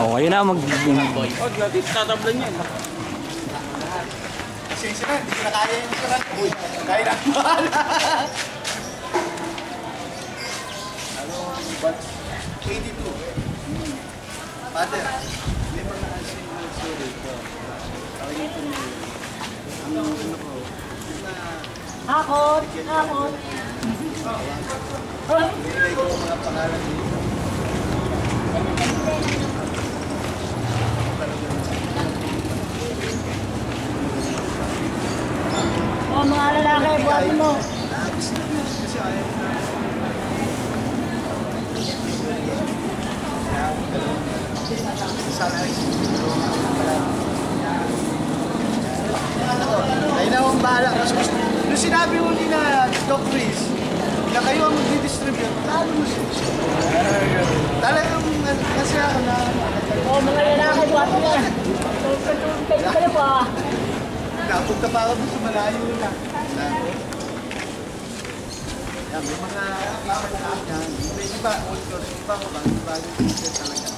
Oh, ayun na mag... Oh, tatablan niya. Pasensya na, hindi ko na kaya yung isulat. Uy, kaya na. Ano, but 82. Father, may mga asin story ko. Kaya ito niyo. Ano ko? Hakot! Hakot! Nilagay ko mga pangalan dito. Oh, mga lalaki, buhat mo. Kasi ayaw na. Sana ay na akong bahala. Nung sinabi mo ni na Doc Chris, na kayo ang mag-distribute, talo mo siya. Talagang kasi ako na... Oh, mga lalaki, buhat mo. Kayo pa. Napunta pa ako doon sa malayo na. Yan, may mga yan. May iba, old course, iba ko ba? Bago talaga.